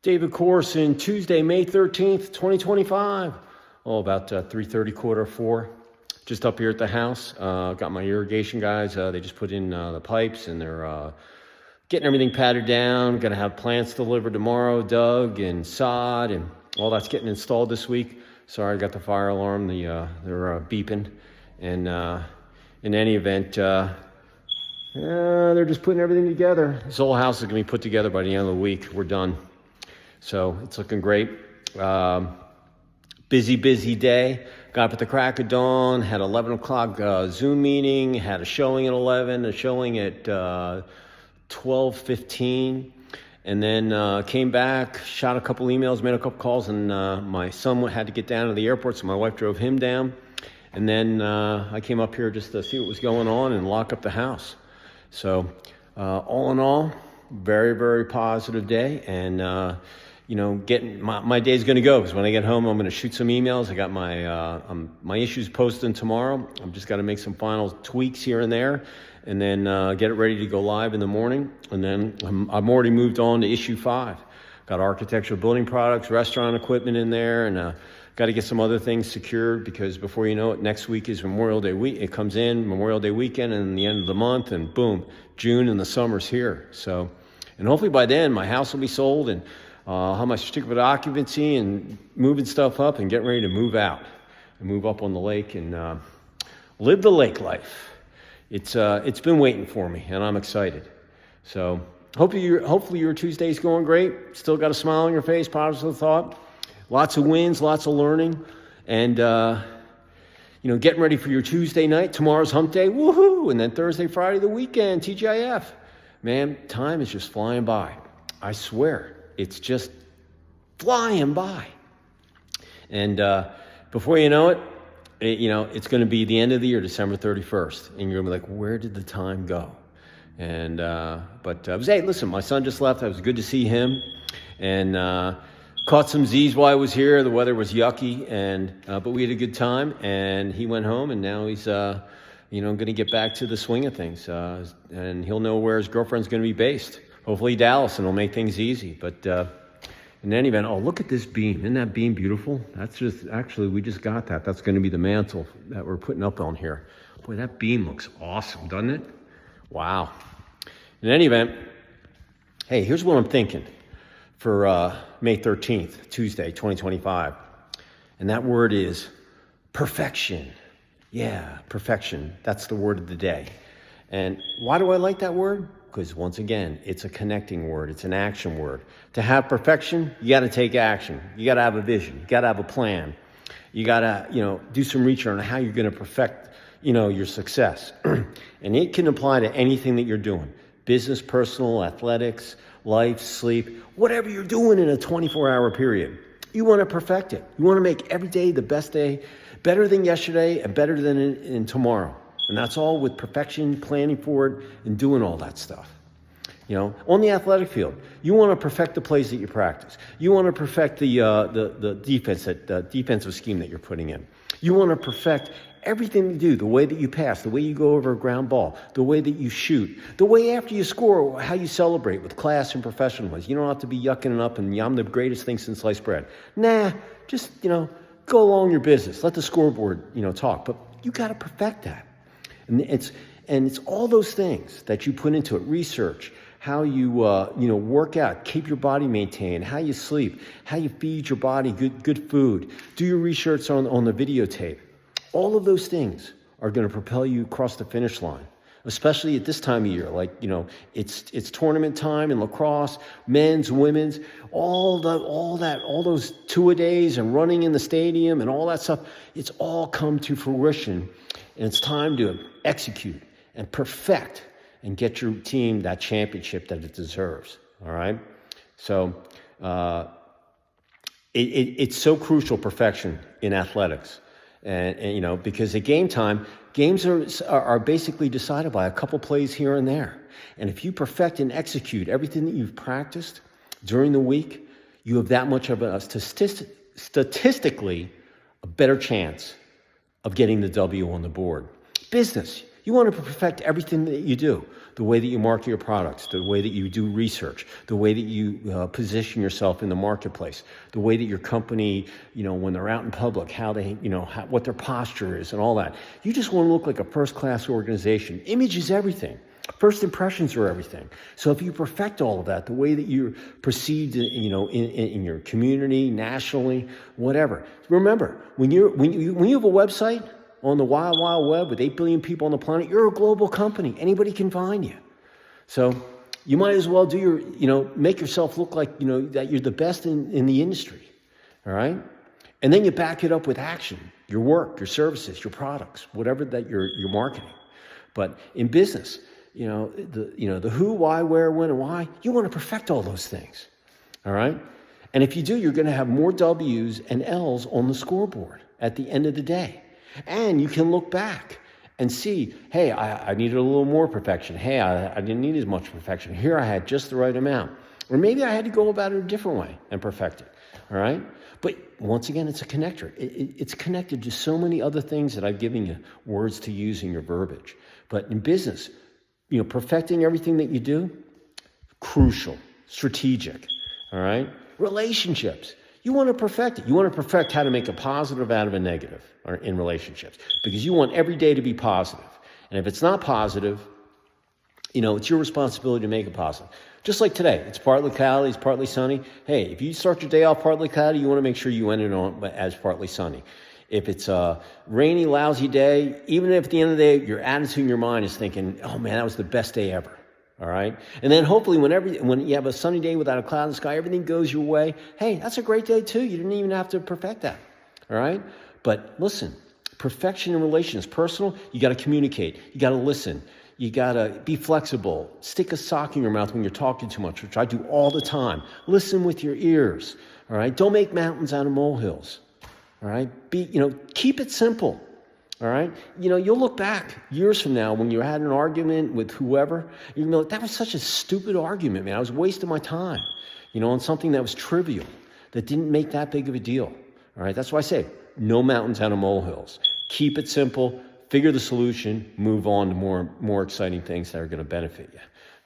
David Corson, Tuesday, May 13th, 2025. Oh, about 3:30, quarter 4. Just up here at the house. Got my irrigation guys. They just put in the pipes and they're getting everything patted down. Going to have plants delivered tomorrow, dug and sod, and all that's getting installed this week. Sorry, I got the fire alarm. They're beeping. And in any event, they're just putting everything together. This whole house is going to be put together by the end of the week. We're done. So it's looking great. Busy day. Got up at the crack of dawn, had 11 o'clock Zoom meeting, had a showing at 11, a showing at 12:15, and then came back, shot a couple emails, made a couple calls, and my son had to get down to the airport, so my wife drove him down. And then I came up here just to see what was going on and lock up the house. So all in all, very positive day. And getting my day's going to go, because when I get home, I'm going to shoot some emails. I got my issues posting tomorrow. I've just got to make some final tweaks here and there, and then get it ready to go live in the morning. And then I'm already moved on to issue 5. Got architectural building products, restaurant equipment in there, and got to get some other things secured, because before you know it, next week is Memorial Day week. It comes in Memorial Day weekend and the end of the month, and boom, June, and the summer's here. So, and hopefully by then my house will be sold, and I'll have my certificate of occupancy and moving stuff up and getting ready to move out and move up on the lake and live the lake life. It's been waiting for me, and I'm excited. So hopefully your Tuesday's going great. Still got a smile on your face, positive thought. Lots of wins, lots of learning, and getting ready for your Tuesday night. Tomorrow's hump day, woohoo! And then Thursday, Friday, the weekend, TGIF. Man, time is just flying by. I swear, it's just flying by. And before you know it, it's going to be the end of the year, December 31st, and you're going to be like, where did the time go? And hey, listen, my son just left. It was good to see him, and caught some Z's while I was here. The weather was yucky, but we had a good time, and he went home, and now he's going to get back to the swing of things, and he'll know where his girlfriend's going to be based. Hopefully Dallas, and it'll make things easy. But in any event, oh, look at this beam. Isn't that beam beautiful? We just got that. That's going to be the mantle that we're putting up on here. Boy, that beam looks awesome, doesn't it? Wow. In any event, hey, here's what I'm thinking for May 13th, Tuesday, 2025. And that word is perfection. Yeah, perfection. That's the word of the day. And why do I like that word? Because once again, it's a connecting word. It's an action word. To have perfection, you got to take action. You got to have a vision. You got to have a plan. You got to, do some research on how you're going to perfect, your success. And it can apply to anything that you're doing. Business, personal, athletics, life, sleep, whatever you're doing in a 24-hour period. You want to perfect it. You want to make every day the best day, better than yesterday and better than in tomorrow. And that's all with perfection, planning for it, and doing all that stuff. On the athletic field, you want to perfect the plays that you practice. You want to perfect the defensive scheme that you're putting in. You want to perfect everything you do, the way that you pass, the way you go over a ground ball, the way that you shoot, the way after you score, how you celebrate with class and professionalism. You don't have to be yucking it up and I'm the greatest thing since sliced bread. Nah, just, go along your business. Let the scoreboard, talk. But you got to perfect that. And it's all those things that you put into it. Research, how you work out, keep your body maintained, how you sleep, how you feed your body good food. Do your research on the videotape. All of those things are going to propel you across the finish line, especially at this time of year. Like, it's tournament time in lacrosse, men's, women's, all those two-a-days and running in the stadium and all that stuff. It's all come to fruition. And it's time to execute and perfect and get your team that championship that it deserves. All right. So it's so crucial, perfection in athletics, and because at game time, games are basically decided by a couple plays here and there. And if you perfect and execute everything that you've practiced during the week, you have that much of a statistically a better chance of getting the W on the board. Business, You want to perfect everything that you do. The way that you market your products, the way that you do research, the way that you position yourself in the marketplace, the way that your company, when they're out in public, how they, what their posture is and all that. You just want to look like a first-class organization. Image is everything. First impressions are everything. So if you perfect all of that, the way that you're perceived, in your community, nationally, whatever. Remember, when you have a website on the wild, wild web with 8 billion people on the planet, you're a global company. Anybody can find you. So you might as well do make yourself look like, that you're the best in the industry. All right. And then you back it up with action, your work, your services, your products, whatever that you're marketing. But in business, the who, why, where, when, and why, you want to perfect all those things. All right. And if you do, you're going to have more W's and L's on the scoreboard at the end of the day. And you can look back and see, hey, I needed a little more perfection. Hey, I didn't need as much perfection. Here I had just the right amount. Or maybe I had to go about it a different way and perfect it. All right. But once again, it's a connector. It's connected to so many other things that I've given you words to use in your verbiage. But in business, perfecting everything that you do, crucial, strategic. All right. Relationships. You want to perfect it. You want to perfect how to make a positive out of a negative in relationships, because you want every day to be positive. And if it's not positive, it's your responsibility to make it positive. Just like today, it's partly cloudy, it's partly sunny. Hey, if you start your day off partly cloudy, you want to make sure you end it on as partly sunny. If it's a rainy, lousy day, even if at the end of the day, your attitude in your mind is thinking, oh man, that was the best day ever. All right. And then hopefully when you have a sunny day without a cloud in the sky, everything goes your way. Hey, that's a great day too. You didn't even have to perfect that. All right. But listen, perfection in relations, personal, you got to communicate. You got to listen. You got to be flexible. Stick a sock in your mouth when you're talking too much, which I do all the time. Listen with your ears. All right. Don't make mountains out of molehills. All right. Keep it simple. All right. You'll look back years from now when you had an argument with whoever, you're going to be like, that was such a stupid argument, man. I was wasting my time, on something that was trivial, that didn't make that big of a deal. All right. That's why I say no mountains out of molehills. Keep it simple, figure the solution, move on to more exciting things that are going to benefit you.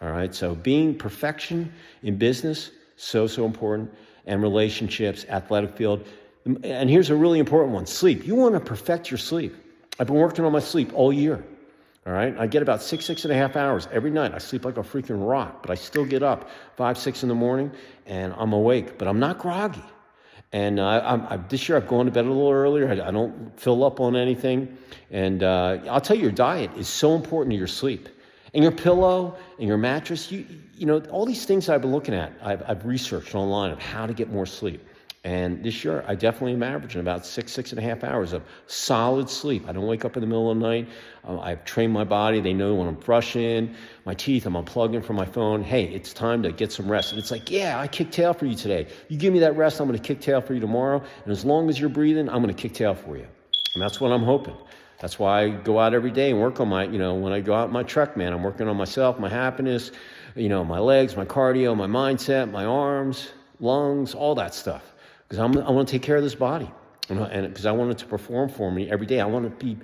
All right. So being perfection in business, so important, and relationships, athletic field. And here's a really important one, sleep. You want to perfect your sleep. I've been working on my sleep all year, all right? I get about 6.5 hours every night. I sleep like a freaking rock, but I still get up 5, 6 in the morning, and I'm awake, but I'm not groggy. And this year I've gone to bed a little earlier. I don't fill up on anything. And I'll tell you, your diet is so important to your sleep. And your pillow and your mattress, all these things I've been looking at, I've researched online of how to get more sleep. And this year, I definitely am averaging about 6.5 hours of solid sleep. I don't wake up in the middle of the night. I've trained my body. They know when I'm brushing my teeth, I'm unplugging from my phone. Hey, it's time to get some rest. And it's like, yeah, I kick tail for you today. You give me that rest, I'm going to kick tail for you tomorrow. And as long as you're breathing, I'm going to kick tail for you. And that's what I'm hoping. That's why I go out every day and work on when I go out in my truck, man, I'm working on myself, my happiness, my legs, my cardio, my mindset, my arms, lungs, all that stuff. Because I want to take care of this body, and because I want it to perform for me every day. I want to be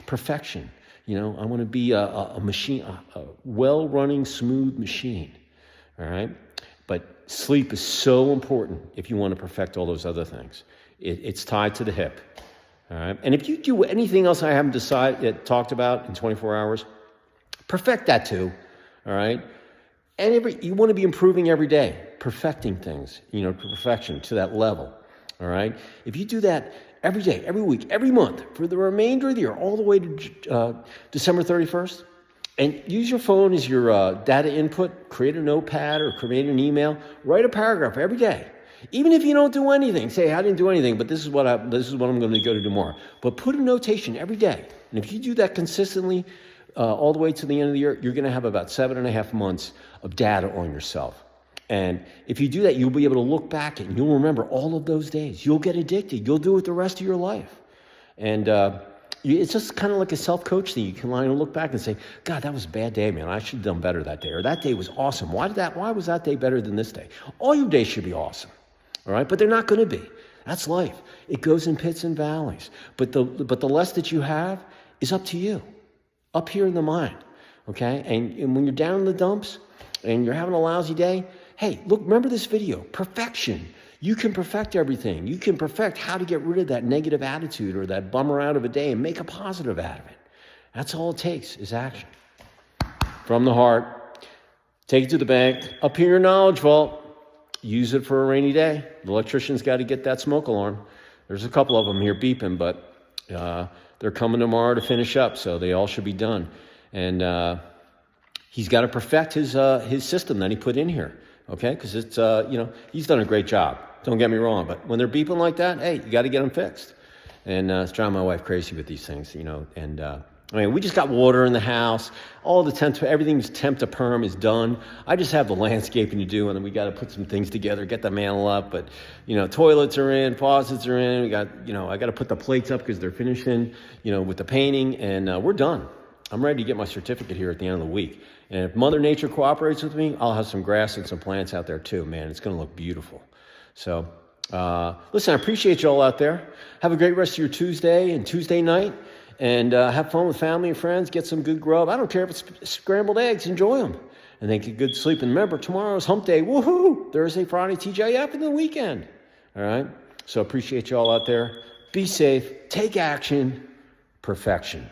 perfection. I want to be a machine, a well-running, smooth machine. All right, but sleep is so important if you want to perfect all those other things. It's tied to the hip. All right, and if you do anything else I haven't talked about in 24 hours, perfect that too. All right. And you want to be improving every day, perfecting things, to perfection, to that level, all right? If you do that every day, every week, every month, for the remainder of the year, all the way to December 31st, and use your phone as your data input, create a notepad or create an email, write a paragraph every day. Even if you don't do anything, say, I didn't do anything, but this is what I'm going to go to tomorrow. But put a notation every day. And if you do that consistently, all the way to the end of the year, you're going to have about 7.5 months of data on yourself. And if you do that, you'll be able to look back and you'll remember all of those days. You'll get addicted. You'll do it the rest of your life. And it's just kind of like a self-coach thing. You can lie and look back and say, God, that was a bad day, man. I should have done better that day. Or that day was awesome. Why was that day better than this day? All your days should be awesome. All right? But they're not going to be. That's life. It goes in pits and valleys. But the less that you have is up to you. up here in the mind, okay? And when you're down in the dumps and you're having a lousy day, hey, look, remember this video, perfection. You can perfect everything. You can perfect how to get rid of that negative attitude or that bummer out of a day and make a positive out of it. That's all it takes is action. From the heart, take it to the bank, up here in your knowledge vault, use it for a rainy day. The electrician's got to get that smoke alarm. There's a couple of them here beeping, but they're coming tomorrow to finish up, so they all should be done. And he's got to perfect his system that he put in here, okay? Because it's, he's done a great job. Don't get me wrong, but when they're beeping like that, hey, you got to get them fixed. And it's driving my wife crazy with these things, and we just got water in the house. All the everything's temp to perm is done. I just have the landscaping to do, and then we got to put some things together, get the mantle up. But, toilets are in, faucets are in. We got, I got to put the plates up because they're finishing, with the painting, and we're done. I'm ready to get my certificate here at the end of the week. And if Mother Nature cooperates with me, I'll have some grass and some plants out there too, man. It's going to look beautiful. So, listen, I appreciate you all out there. Have a great rest of your Tuesday and Tuesday night. And have fun with family and friends. Get some good grub. I don't care if it's scrambled eggs. Enjoy them. And then get good sleep. And remember, tomorrow's hump day. Woohoo! Thursday, Friday, TJF, and the weekend. All right? So appreciate you all out there. Be safe. Take action. Perfection.